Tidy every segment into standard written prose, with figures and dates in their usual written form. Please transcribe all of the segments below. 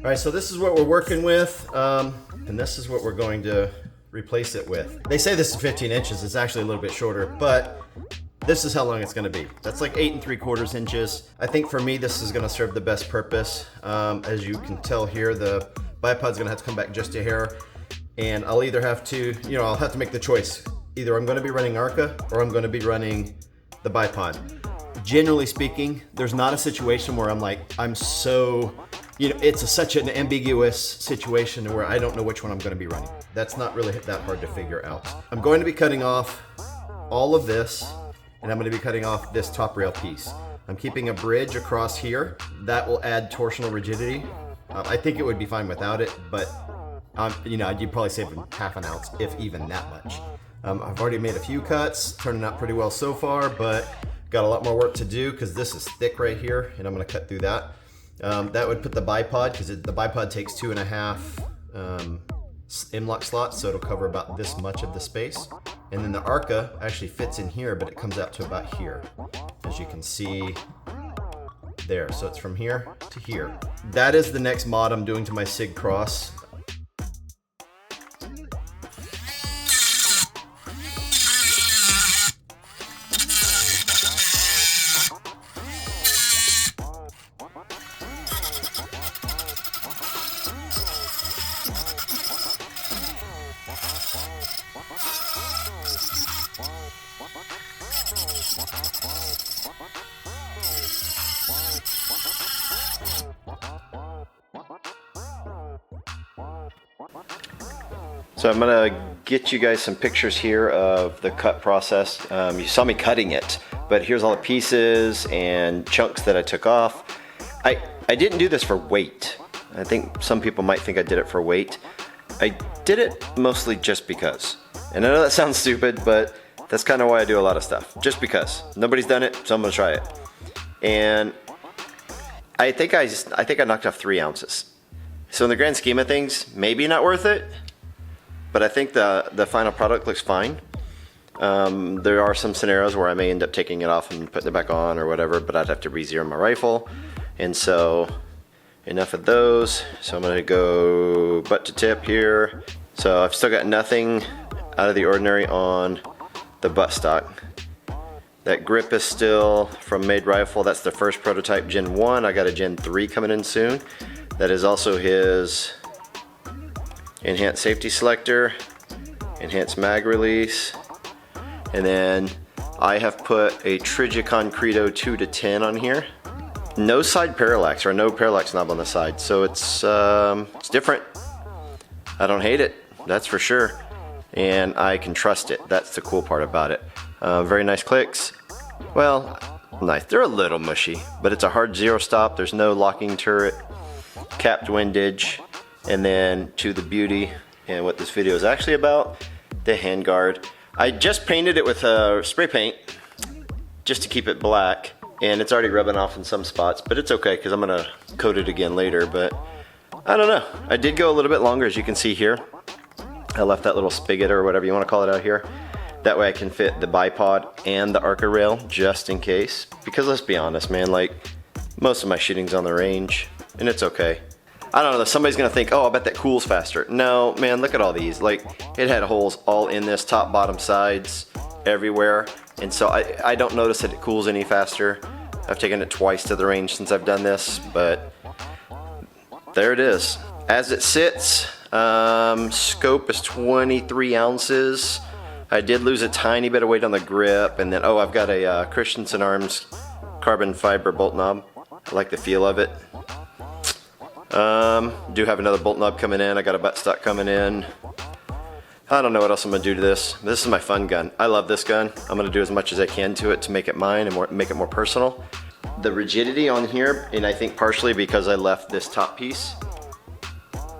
All right, so this is what we're working with, and this is what we're going to replace it with. They say this is 15 inches. It's actually a little bit shorter, but this is how long it's gonna be. That's like 8 3/4 inches. I think for me, this is gonna serve the best purpose. As you can tell here, the bipod's gonna have to come back just a hair, and I'll either have to, I'll have to make the choice. Either I'm gonna be running Arca or I'm gonna be running the bipod. Generally speaking, there's not a situation where I'm so, it's such an ambiguous situation where I don't know which one I'm gonna be running. That's not really that hard to figure out. I'm going to be cutting off all of this, and I'm gonna be cutting off this top rail piece. I'm keeping a bridge across here. That will add torsional rigidity. I think it would be fine without it, but you'd probably save half an ounce, if even that much. I've already made a few cuts, turning out pretty well so far, but got a lot more work to do because this is thick right here, and I'm gonna cut through that. That would put the bipod, because the bipod takes 2.5 M-lock slots, so it'll cover about this much of the space. And then the Arca actually fits in here, but it comes out to about here, as you can see there. So it's from here to here. That is the next mod I'm doing to my SIG Cross. So I'm gonna get you guys some pictures here of the cut process. You saw me cutting it, but here's all the pieces and chunks that I took off. I didn't do this for weight. I think some people might think I did it for weight. I did it mostly just because. And I know that sounds stupid, but that's kind of why I do a lot of stuff. Just because. Nobody's done it, so I'm gonna try it. And I think I knocked off 3 ounces. So in the grand scheme of things, maybe not worth it, but I think the final product looks fine. There are some scenarios where I may end up taking it off and putting it back on or whatever, but I'd have to re-zero my rifle. And so enough of those. So I'm gonna go butt to tip here. So I've still got nothing out of the ordinary on the buttstock. That grip is still from Made Rifle. That's the first prototype, Gen 1. I got a Gen 3 coming in soon. That is also his enhanced safety selector, enhanced mag release, and then I have put a Trigicon Concreto 2 to 10 on here. No side parallax, or no parallax knob on the side, so it's different. I don't hate it, that's for sure, and I can trust it. That's the cool part about it. Very nice clicks. Well, nice. They're a little mushy, but it's a hard zero stop. There's no locking turret, capped windage. And then to the beauty and what this video is actually about, the Handguard. I just painted it with spray paint just to keep it black, and it's already rubbing off in some spots, but it's okay because I'm gonna coat it again later. But I don't know, I did go a little bit longer, as you can see here. I left that little spigot or whatever you want to call it out here. That way I can fit the bipod and the Arca rail just in case, because let's be honest, man, like most of my shooting's on the range, and it's okay. I don't know, somebody's gonna think, oh, I bet that cools faster. No, man, look at all these. Like, it had holes all in this, top, bottom, sides, everywhere. And so I don't notice that it cools any faster. I've taken it twice to the range since I've done this, but there it is. As it sits, scope is 23 ounces. I did lose a tiny bit of weight on the grip, and then, I've got a Christensen Arms carbon fiber bolt knob. I like the feel of it. Do have another bolt knob coming in. I got a buttstock coming in. I don't know what else I'm gonna do to this. This is my fun gun. I love this gun. I'm gonna do as much as I can to it to make it mine and make it more personal. The rigidity on here, and I think partially because I left this top piece,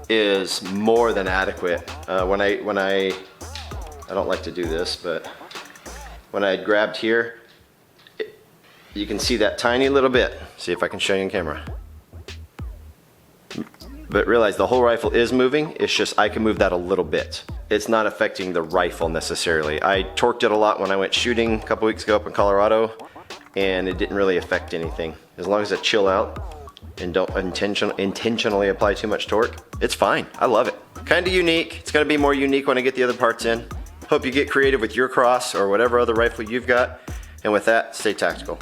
is more than adequate. When I don't like to do this, but when I grabbed here, you can see that tiny little bit. See if I can show you on camera. But realize the whole rifle is moving, it's just I can move that a little bit. It's not affecting the rifle necessarily. I torqued it a lot when I went shooting a couple weeks ago up in Colorado, and it didn't really affect anything. As long as I chill out, and don't intentionally apply too much torque, it's fine. I love it. Kind of unique. It's going to be more unique when I get the other parts in. Hope you get creative with your cross or whatever other rifle you've got. And with that, stay tactical.